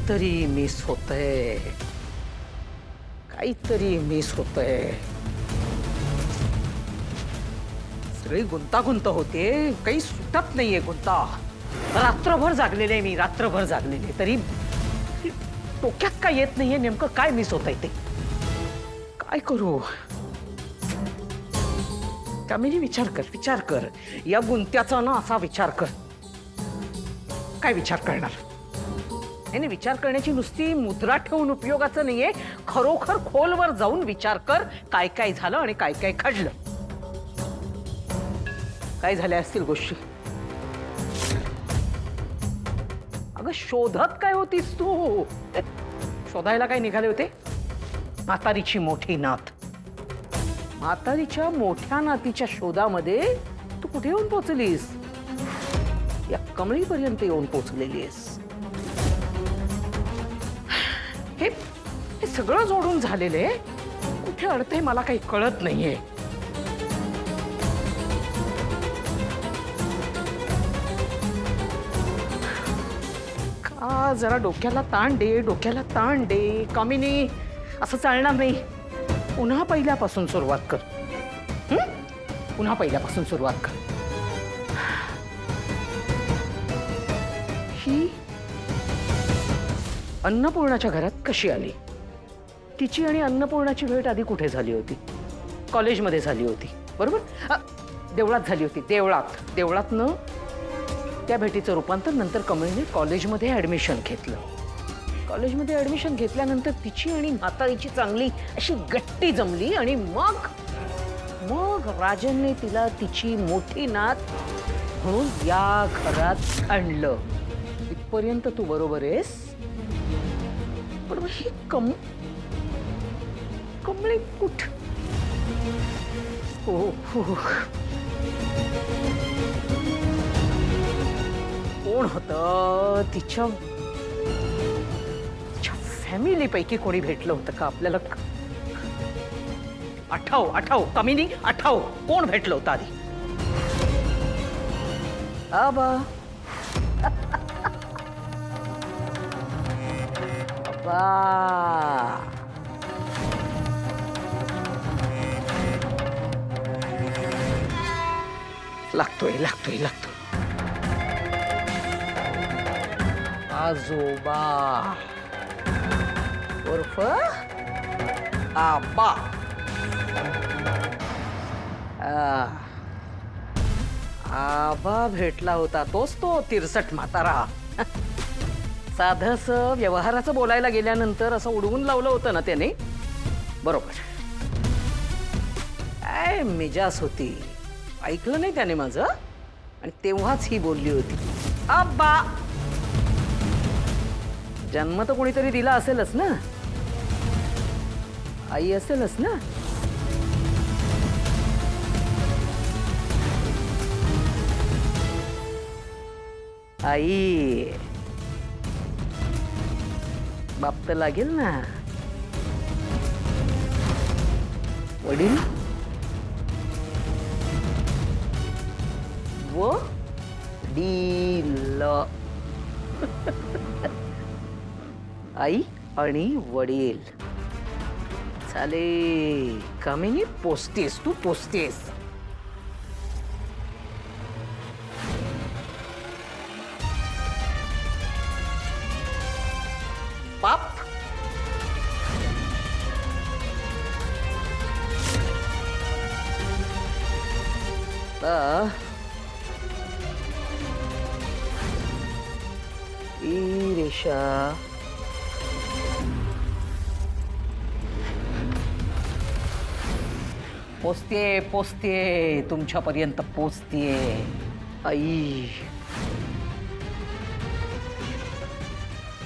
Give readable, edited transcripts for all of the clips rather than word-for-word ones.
काहीतरी मिस होतंय, काहीतरी मिस होतंय. सगळी गुंतागुंत होते, काही सुटत नाहीये गुंता. रात्रभर जागलेले मी, रात्रभर जागलेले, तरी डोक्यात काय येत नाहीये. नेमकं काय मिस होतंय ते काय करू. कामिनी विचार कर, विचार कर. या गुंत्याचा ना असा विचार कर. काय विचार करणार. नाही, विचार करण्याची नुसती मुद्रा ठेवून उपयोगाचं नाहीये. खरोखर खोलवर जाऊन विचार कर, काय काय झालं आणि काय काय घडलं. काय झाल्या असतील गोष्टी. अगं शोधत काय होतीस तू. शोधायला काय निघाले होते. म्हातारीची मोठी नात. म्हातारीच्या मोठ्या नातीच्या शोधामध्ये तू कुठे येऊन पोहोचलीस. या कमळीपर्यंत येऊन पोहोचलेली आहेस. हे सगळं जोडून झालेले कुठे अडते मला काही कळत नाहीये. का जरा डोक्याला ताण दे, डोक्याला ताण दे. कामिनी असं चालणार नाही. पुन्हा पहिल्यापासून सुरुवात कर. पुन्हा पहिल्यापासून सुरुवात कर. ही अन्नपूर्णाच्या घरात कशी आली. तिची आणि अन्नपूर्णाची भेट आधी कुठे झाली होती. कॉलेजमध्ये झाली होती बरोबर. देवळात झाली होती. देवळातनं त्या भेटीचं रूपांतर नंतर कमळीने कॉलेजमध्ये ॲडमिशन घेतलं. कॉलेजमध्ये ॲडमिशन घेतल्यानंतर तिची आणि म्हातारीची चांगली अशी गट्टी जमली आणि मग राजनने तिला तिची मोठी नात म्हणून या घरात आणलं. इथपर्यंत तू बरोबर आहेस. पण ही कमळी कुठ. कोण होतं तिच्या फॅमिलीपैकी कोणी भेटलं होतं का आपल्याला. आठव कामिनी आठव. कोण भेटलं होतं आधी. आबा लागतोय. आजोबा उर्फ आबा. आबा भेटला होता. तोच तो तिरसट म्हातारा. साधस व्यवहाराचं बोलायला गेल्यानंतर असं उडवून लावलं होतं ना त्याने. बरोबर. काय मिजास होती. ऐकलं नाही त्याने माझं. आणि तेव्हाच ही बोलली होती आबा. जन्म तर कोणीतरी दिला असेलच ना. आई असेलच ना. आई. बाप तर लागेल ना. वडील वडील. आई आणि वडील. चाले. कामिनी पोचतेस तू. पोचतेस. बाप ई रेषा पोचते तुमच्यापर्यंत पोचते. आई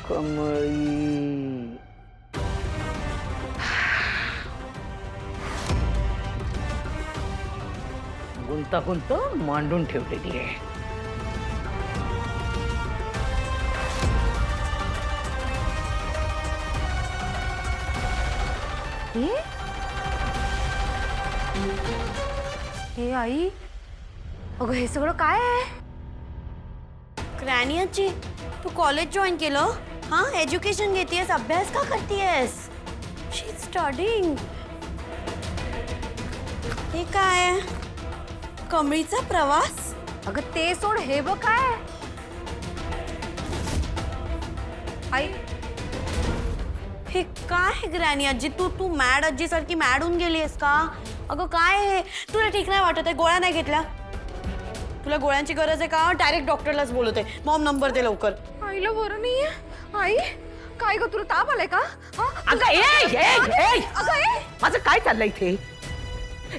कमळी. गुंतागुंत मांडून ठेवलेली आहे. हे आई. अगं हे सगळं काय आहे. ग्रॅनी आजी, तू कॉलेज जॉईन केलं. हाँ एज्युकेशन घेतीयस, अभ्यास का करतीयस? शी इज स्टडिंग. हे काय? कमळीचा प्रवास? अगं ते सोड, हे बघ काय. आई हे काय ग्रॅनी आजी? तू मॅड आजी सारखी मॅड होऊन गेलीयस का? अगं काय हे? तुला ठीक नाही वाटत आहे? गोळ्या नाही घेतल्या? तुला गोळ्यांची गरज आहे का? डायरेक्ट डॉक्टरलाच बोलवते. मॉम नंबर दे लवकर. आईला बरं नाहीये. आई काय ग, तुला ताप आलाय का? अगं माझं काय चाललंय इथे?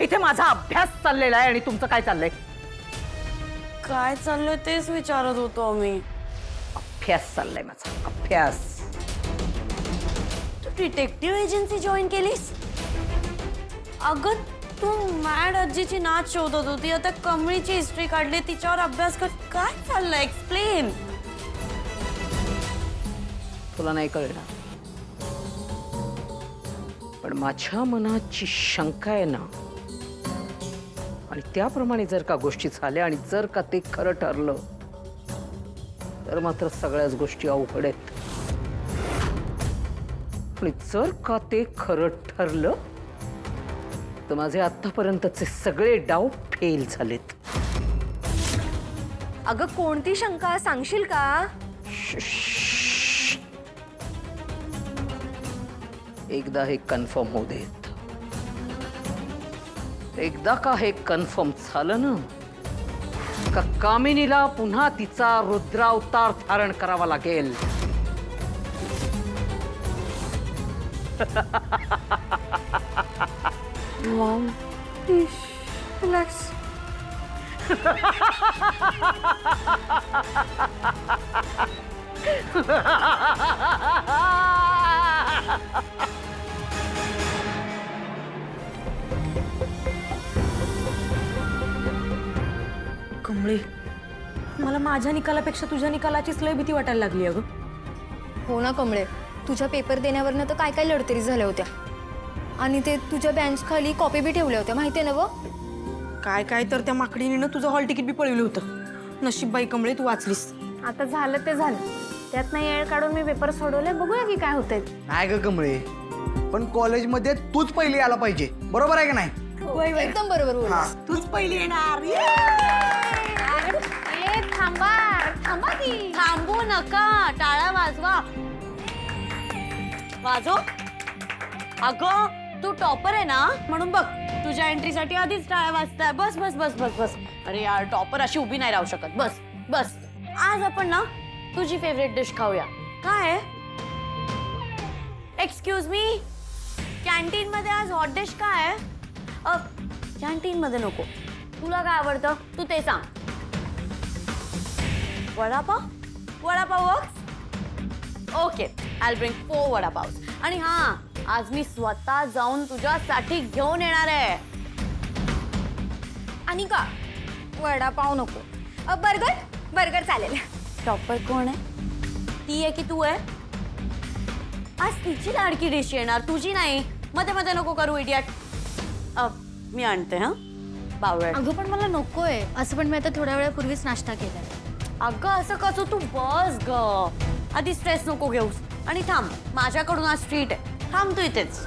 इथे माझा अभ्यास चाललेला आहे आणि तुमचं काय चाललंय? काय चाललंय तेच विचारत होतो आम्ही. अभ्यास चाललाय माझा, अभ्यास. तू डिटेक्टिव्ह एजन्सी जॉईन केलीस? अगं तू मॅड आजीची नाच शोधत होती, आता कमळीची हिस्ट्री काढली, तिच्यावर अभ्यास कर. काय चाललंय? एक्सप्लेन. तुला नाही कळणार, पण माझ्या मनाची शंका आहे ना, आणि त्याप्रमाणे जर का गोष्टी झाल्या आणि जर का ते खरं ठरलं तर मात्र सगळ्याच गोष्टी अवघड आहेत. आणि जर का ते खरं ठरलं तर माझे आतापर्यंतचे सगळे डाव फेल झालेत. अगं कोणती शंका सांगशील का? एकदा हे कन्फर्म होऊ देत. एकदा का हे कन्फर्म झालं ना, का कामिनीला पुन्हा तिचा रुद्रावतार धारण करावा लागेल. Maugham relax. कमळे, मला माझ्या निकालापेक्षा तुझ्या निकालाचीच लय भीती वाटायला लागली अगं. हो ना कमळे, तुझ्या पेपर देण्यावरनं तर काय काय लढतरी झाल्या होत्या. आणि ते तुझ्या बेंच खाली कॉपी बी ठेवल्या होत्या, माहिती आहे ना व? काय काय तर त्या माकडीने तुझं हॉल तिकीट बी पळवलं होतं. नशीब बाई कमळे तू वाचलीस. आता झालं ते झालं. त्यात नाही येळ काढून मी पेपर सोडवले. बघूया की काय होतंय. नाही ग कमळे, पण कॉलेजमध्ये तूच पहिली आला पाहिजे, बरोबर आहे का नाही? एकदम बरोबर बोललास. तूच पहिली येणार. ए थांबा थांबा की. थांबू नका, टाळा वाजवा. वाजव. अगं तू टॉपर आहे ना, म्हणून बघ तुझ्या एंट्रीसाठी आधीच टाळ्या वाजताय. बस बस बस बस बस. अरे यार, टॉपर अशी उभी नाही राहू शकत. बस बस. आज आपण ना तुझी फेवरेट डिश खाऊया. काय? एक्सक्यूज मी, कॅन्टीन मध्ये आज हॉट डिश काय आहे? कॅन्टीन मध्ये नको. तुला काय आवडतं तू ते सांग. Vada pav? Vada pav works? Okay, I bring 4 vada pav. आणि हां, आज मी स्वतः जाऊन तुझ्यासाठी घेऊन येणार आहे. आणि का वडापाव नको? बर्गर? बर्गर चालेल. टॉपर कोण आहे? ती आहे की तू आहे? आज तिची लाडकी डिश येणार, तुझी नाही. मध्ये मध्ये नको करू इडियट. मी आणते. हां बावळट. अगं पण मला नकोय असं, पण मी आता थोड्या वेळापूर्वीच नाश्ता केलाय. अगं असं कसं? तू बस ग, आधी स्ट्रेस नको घेऊस. आणि थांब, माझ्याकडून आज ट्रीट आहे. थांब तू इथेच.